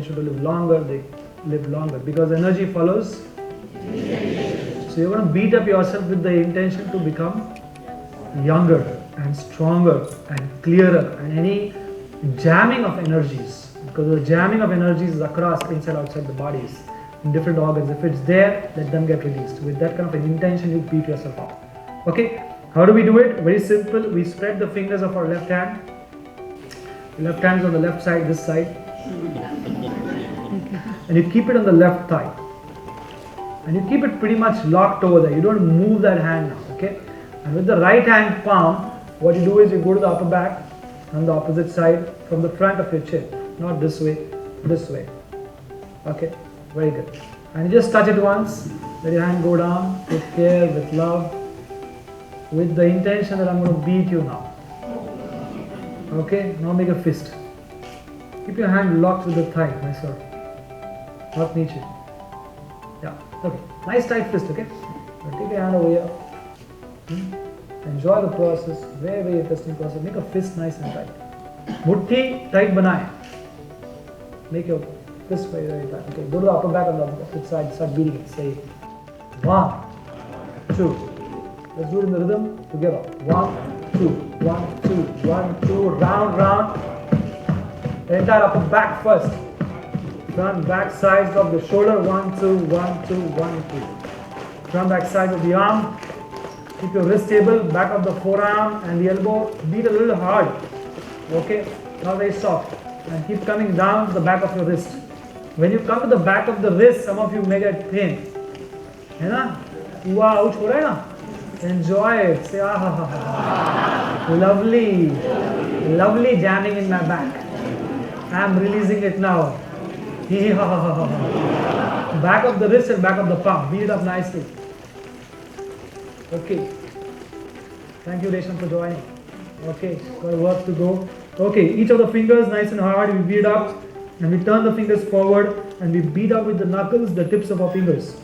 intention to live longer, they live longer, because energy follows. So you're going to beat up yourself with the intention to become younger and stronger and clearer, and any jamming of energies, because the jamming of energies is across, inside, outside the bodies, in different organs. If it's there, let them get released. With that kind of an intention, you beat yourself up. Okay, how do we do it? Very simple. We spread the fingers of our left hand. The left hand is on the left side, this side, and you keep it on the left thigh, and you keep it pretty much locked over there. You don't move that hand now. Okay, and with the right hand palm, what you do is you go to the upper back on the opposite side from the front of your chin, not this way, this way. Okay, very good. And you just touch it once, let your hand go down with care, with love, with the intention that I'm going to beat you now. Okay, now make a fist. Keep your hand locked with the thigh, my sir. Not Nietzsche. Yeah, okay. Nice tight fist, okay? Now take your hand over here. Enjoy the process. Very, very interesting process. Make a fist nice and tight. Mutti tight banaye. Make your fist very, very tight. Okay, go to the upper back on the opposite side. Start beating it. Say 1, 2. Let's do it in the rhythm together. 1, 2, 1, 2, 1, 2. Round, round. The entire upper back first. Front, back, sides of the shoulder. 1, 2, 1, 2, 1, 2. Front, back, sides of the arm. Keep your wrist stable, back of the forearm and the elbow. Beat a little hard. Okay, not very soft. And keep coming down to the back of your wrist. When you come to the back of the wrist, some of you may get pain. है ना? Wow, ouch हो रहा है ना? Enjoy it. Say ah ha ha ha. Lovely, lovely jamming in my back. I'm releasing it now. Hee ha ha ha ha. Back of the wrist and back of the palm. Beat it up nicely. Okay. Thank you, Resham, for joining. Okay, got work to go. Okay, each of the fingers nice and hard. We beat up and we turn the fingers forward and we beat up with the knuckles the tips of our fingers.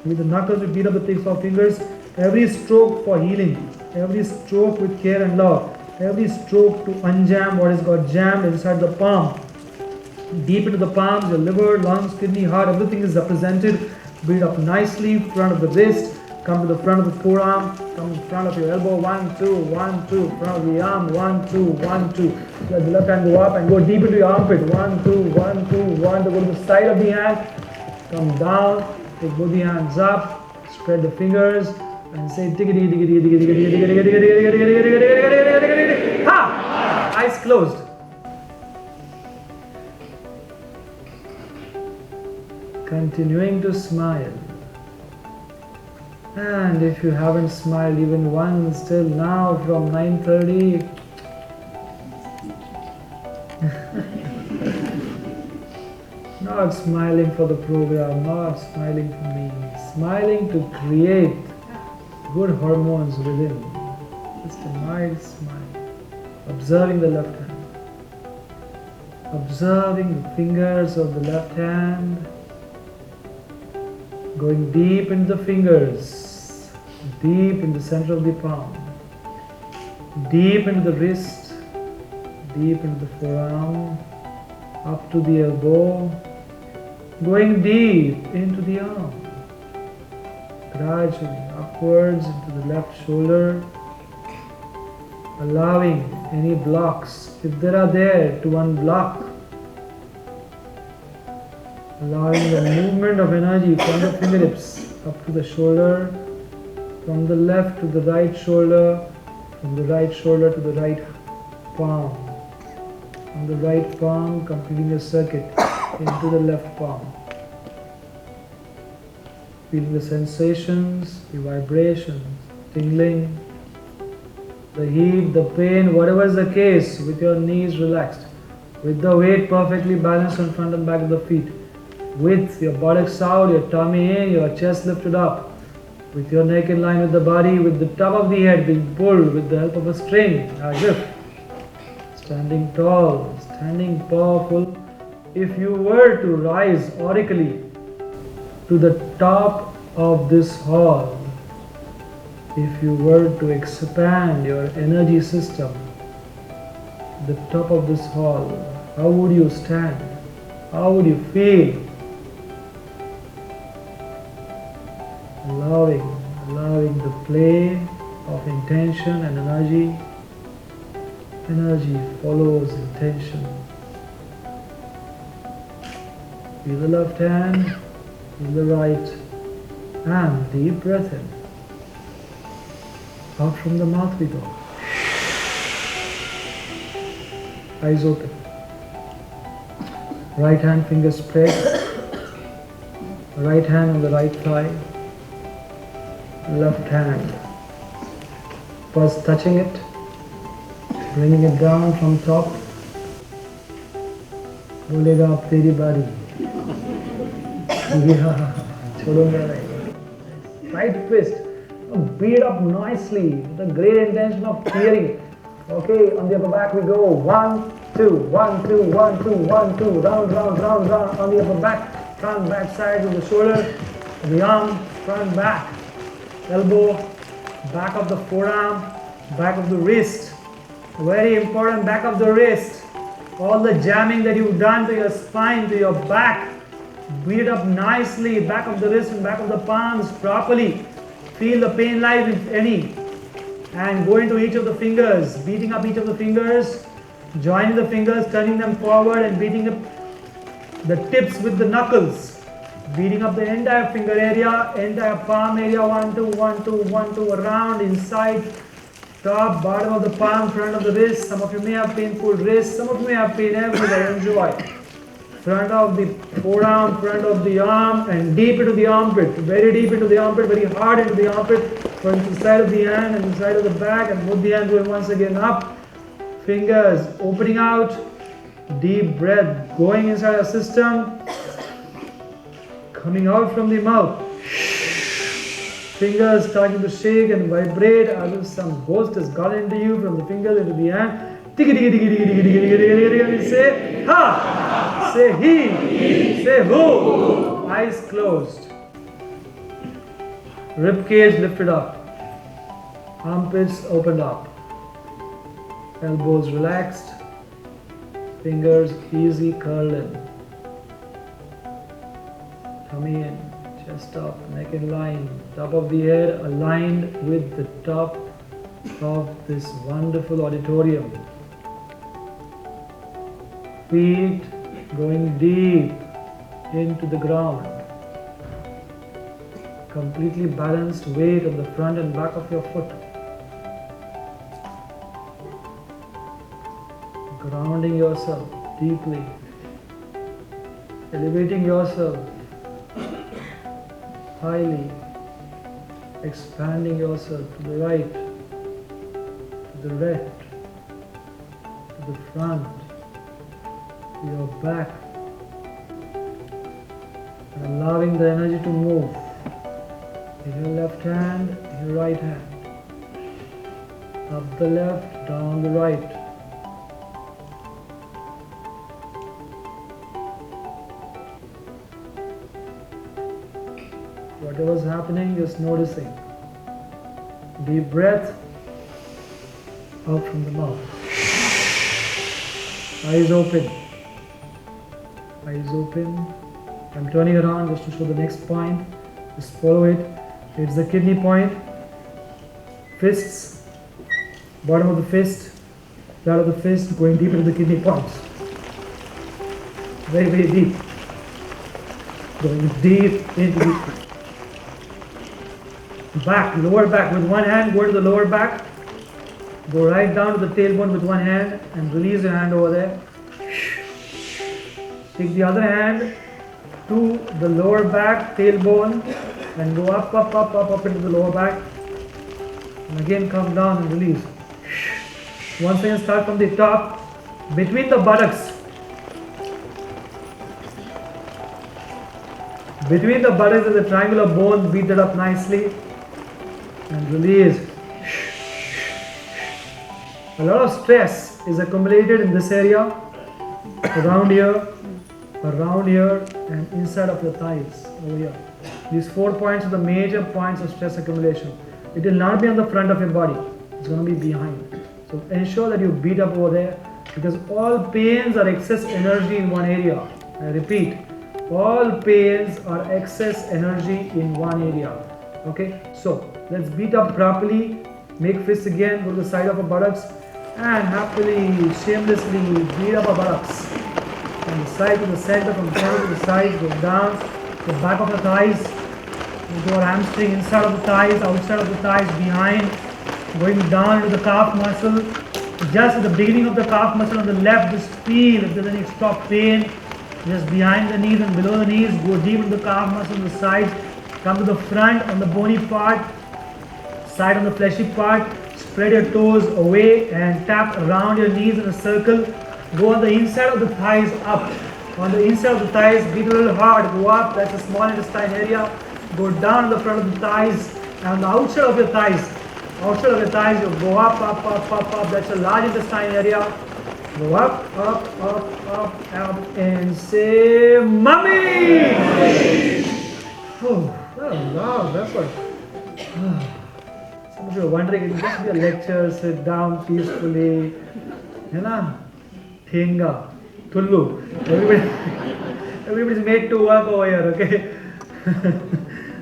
With the knuckles, we beat up the tips of our fingers. Every stroke for healing. Every stroke with care and love. Every stroke to unjam what has got jammed inside the palm. Deep into the palms, your liver, lungs, kidney, heart, everything is represented. Beat up nicely, front of the wrist. Come to the front of the forearm, come in front of your elbow, 1, 2, 1, 2, front of the arm, 1, 2, 1, 2. Let the left hand go up and go deep into your armpit, 1, 2, 1, 2, 1, to go to the side of the hand, come down, take both the hands up, spread the fingers, and say diggity, diggity, diggity, diggity, diggity, diggity, diggity, diggity, diggity, diggity, diggity, diggity, ha! Eyes closed. Continuing to smile. And if you haven't smiled even once till now from 9:30, not smiling for the program, not smiling for me, smiling to create good hormones within. Just a mild smile. Observing the left hand. Observing the fingers of the left hand. Going deep into the fingers. Deep in the center of the palm, deep into the wrist, deep into the forearm, up to the elbow, going deep into the arm, gradually upwards into the left shoulder, allowing any blocks, if there are there, to unblock, allowing the movement of energy from the fingertips up to the shoulder, from the left to the right shoulder, from the right shoulder to the right palm, from the right palm completing a circuit into the left palm. Feeling the sensations, the vibrations, tingling, the heat, the pain, whatever is the case, with your knees relaxed, with the weight perfectly balanced in front and back of the feet, with your buttocks out, your tummy in, your chest lifted up, with your neck in line with the body, with the top of the head being pulled with the help of a string, as if standing tall, standing powerful. If you were to rise aurically to the top of this hall, if you were to expand your energy system, the top of this hall, how would you stand? How would you feel? Allowing the plane of intention and energy. Energy follows intention. Feel the left hand, feel the right, and deep breath in. Out from the mouth we go. Eyes open. Right hand fingers spread. Right hand on the right thigh. Left hand. First touching it. Bringing it down from top. बोलेगा अब तेरी बारी. छोड़ूंगा नहीं. Right twist. Beat it up nicely with the great intention of clearing. Okay, on the upper back we go. 1, 2, 1, 2, 1, 2, 1, 2. Round, round, round, round. On the upper back, front, back side of the shoulder, the arm, front, back. Elbow, back of the forearm, back of the wrist. Very important, back of the wrist. All the jamming that you've done to your spine, to your back. Beat it up nicely, back of the wrist and back of the palms properly. Feel the pain live if any. And go into each of the fingers, beating up each of the fingers, joining the fingers, turning them forward and beating up the tips with the knuckles. Beating up the entire finger area, entire palm area, 1, 2, 1, 2, 1, 2, around, inside, top, bottom of the palm, front of the wrist. Some of you may have painful wrists, some of you may have pain everywhere. Enjoy. Front of the forearm, front of the arm, and deep into the armpit. Very deep into the armpit, very hard into the armpit. From the side of the hand and the side of the back, and both the hands going once again up. Fingers opening out. Deep breath going inside our system. Coming out from the mouth. Fingers starting to shake and vibrate as if some ghost has gone into you from the fingers into the hand. Say ha, say he, say who. Eyes closed. Rib cage lifted up. Armpits opened up. Elbows relaxed. Fingers easy curled in. Tummy in, chest up, neck in line, top of the head aligned with the top of this wonderful auditorium. Feet going deep into the ground. Completely balanced weight on the front and back of your foot. Grounding yourself deeply. Elevating yourself highly, expanding yourself to the right, to the left, to the front, to your back, and allowing the energy to move in your left hand, in your right hand, up the left, down the right. Whatever's happening, just noticing. Deep breath out from the mouth. Eyes open. Eyes open. I'm turning around just to show the next point. Just follow it. It's the kidney point. Fists. Bottom of the fist. Flat of the fist going deep into the kidney points. Very, very deep. Going deep into the back, lower back. With one hand, go to the lower back. Go right down to the tailbone with one hand and release your hand over there. Take the other hand to the lower back, tailbone, and go up, up, up, up, up into the lower back. And again come down and release. Once again start from the top, between the buttocks. Between the buttocks is a triangular bone, beat that up nicely. And release. A lot of stress is accumulated in this area, around here, and inside of your thighs, over here. These 4 points are the major points of stress accumulation. It will not be on the front of your body, it's going to be behind. So ensure that you beat up over there, because all pains are excess energy in one area. I repeat, all pains are excess energy in one area. Okay, so let's beat up properly. Make fists again, go to the side of our buttocks and happily, shamelessly beat up our buttocks. From the side to the center, from the center to the side, go down, the back of the thighs, into our hamstring, inside of the thighs, outside of the thighs, behind, going down into the calf muscle. Just at the beginning of the calf muscle on the left, just feel if there's any extra pain. Just behind the knees and below the knees, go deep into the calf muscle on the sides, come to the front on the bony part, side on the fleshy part, spread your toes away and tap around your knees in a circle. Go on the inside of the thighs up. On the inside of the thighs, beat a little hard, go up, that's the small intestine area. Go down to the front of the thighs and on the outside of your thighs. Outside of your thighs, you go up, up, up, up, up, that's a large intestine area. Go up, up, up, up, up, and say, Mummy! Oh, wow, that's what. Some of you are wondering, it will just be a lecture, sit down peacefully. You know? Thinga, Tullu. Everybody's made to work over here, okay?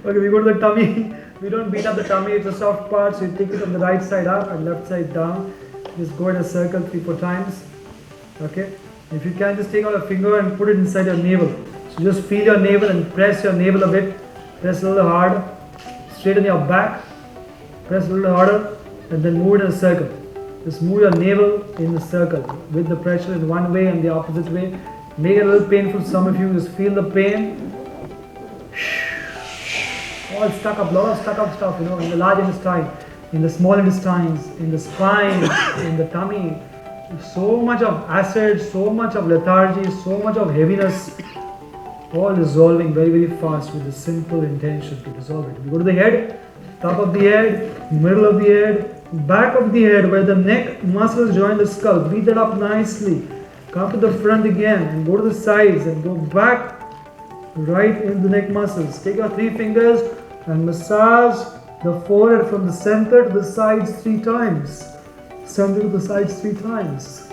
Okay, we go to the tummy. We don't beat up the tummy, it's a soft part, so you take it on the right side up and left side down. Just go in a circle 3-4 times. Okay? If you can, just take out a finger and put it inside your navel. So just feel your navel and press your navel a bit. Press a little hard. Straighten your back. Press a little harder and then move it in a circle. Just move your navel in a circle with the pressure in one way and the opposite way. Make it a little painful. Some of you just feel the pain. All stuck up, lot of stuck up stuff, you know, in the large intestine, in the small intestines, in the spine, in the tummy. So much of acid, so much of lethargy, so much of heaviness, all dissolving very, very fast with a simple intention to dissolve it. We go to the head, top of the head, middle of the head, back of the head where the neck muscles join the skull. Beat that up nicely. Come to the front again and go to the sides and go back right in the neck muscles. Take your 3 fingers and massage the forehead from the center to the sides 3 times. Center to the sides 3 times.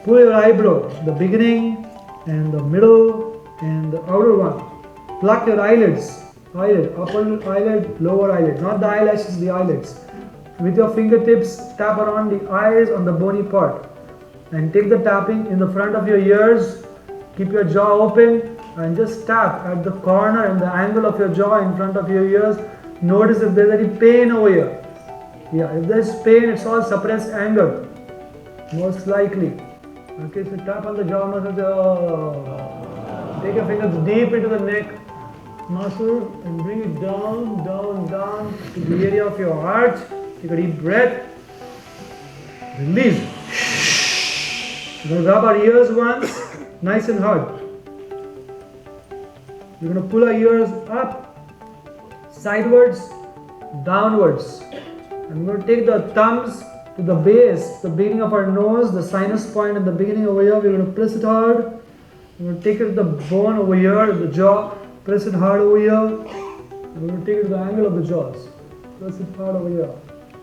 Pull your eyebrow, the beginning and the middle and the outer one. Pluck your eyelids, upper eyelid, lower eyelid, not the eyelashes, the eyelids. With your fingertips, tap around the eyes on the bony part. And take the tapping in the front of your ears. Keep your jaw open and just tap at the corner and the angle of your jaw in front of your ears. Notice if there's any pain over here. Yeah, if there's pain, it's all suppressed anger, most likely. Okay, so tap on the jaw muscle. Take your fingers deep into the neck muscle and bring it down, down, down to the area of your heart. Take a deep breath. Release. We're going to rub our ears once, nice and hard. We're going to pull our ears up, sidewards, downwards. And we're going to take the thumbs to the base, the beginning of our nose, the sinus point at the beginning over here. We're going to press it hard. We're going to take it to the bone over here, the jaw. Press it hard over here. We're going to take it to the angle of the jaws. Press it hard over here.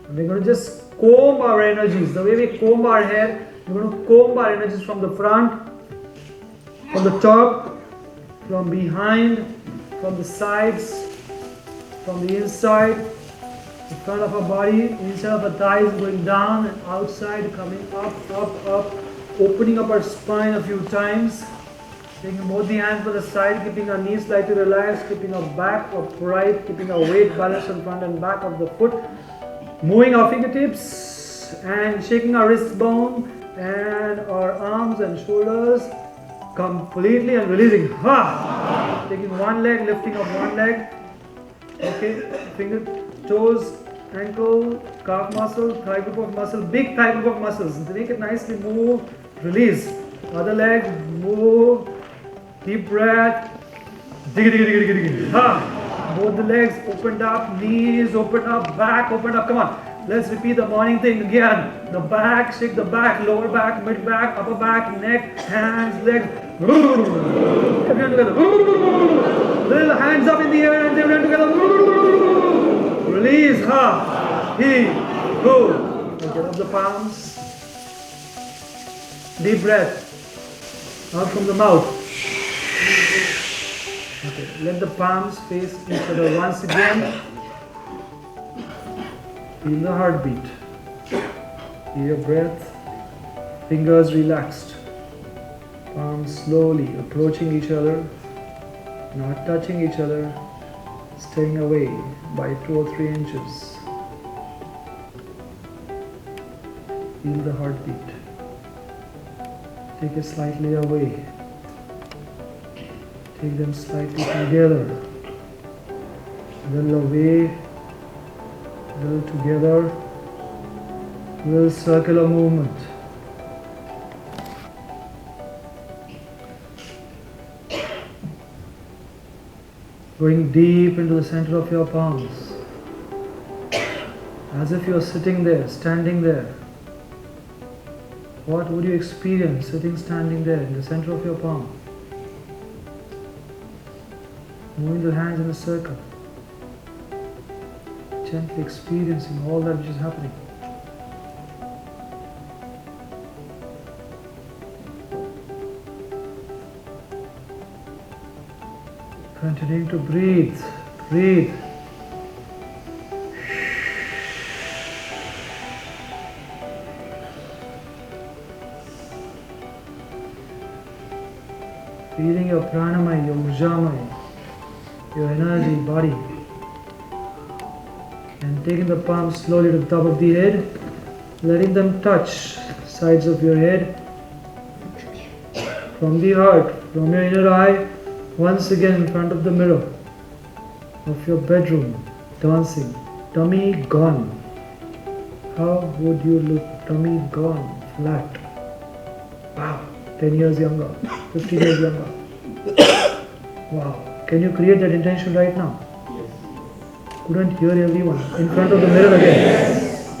And we're going to just comb our energies. The way we comb our hair, we're going to comb our energies from the front, from the top, from behind, from the sides, from the inside, the front of our body, inside of our thighs, going down and outside, coming up, up, up, opening up our spine a few times, taking both the hands to the side, keeping our knees slightly relaxed, keeping our back upright, keeping our weight balanced on front and back of the foot, moving our fingertips and shaking our wrist bone and our arms and shoulders completely and releasing. Ha! Taking one leg, lifting up one leg. Okay, finger, toes, ankle, calf muscle, thigh group of muscle, big thigh group of muscles. Make it nicely move, release. Other leg, move, deep breath. Diggy, diggy, diggy, diggy, diggy. Ha! Both the legs opened up, knees opened up, back opened up. Come on. Let's repeat the morning thing again. The back, shake the back, lower back, mid back, upper back, neck, hands, legs. Everyone together. Little hands up in the air and everyone together. Release. Ha. He. Go. Get up the palms. Deep breath. Out from the mouth. Okay, let the palms face each other once again. Feel the heartbeat. Feel your breath. Fingers relaxed. Palms slowly approaching each other, not touching each other, staying away by 2 or 3 inches. Feel the heartbeat. Take it slightly away. Take them slightly together. A little away, a little together, a little circular movement. Going deep into the center of your palms, as if you are sitting there, standing there. What would you experience sitting, standing there in the center of your palm? Moving the hands in a circle, gently experiencing all that which is happening. Continuing to breathe, breathe. Feeling your pranamaya, your ujamaya, your energy, body. And taking the palms slowly to the top of the head, letting them touch sides of your head. From the heart, from your inner eye, once again in front of the mirror of your bedroom, dancing. Tummy gone. How would you look? Tummy gone, flat. Wow, 10 years younger, 15 years younger. Wow. Can you create that intention right now? Yes. Couldn't hear everyone. In front of the mirror again. Yes.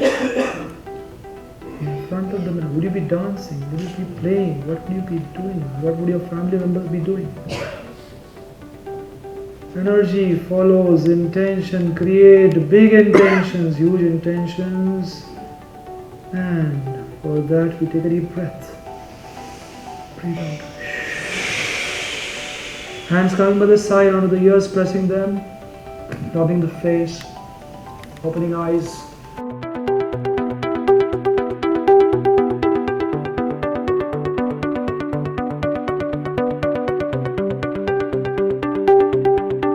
In front of the mirror. Would you be dancing? Would you be playing? What would you be doing? What would your family members be doing? Energy follows intention. Create big intentions, huge intentions. And for that we take a deep breath. Breathe out. Hands coming by the side onto the ears, pressing them, rubbing the face, opening eyes.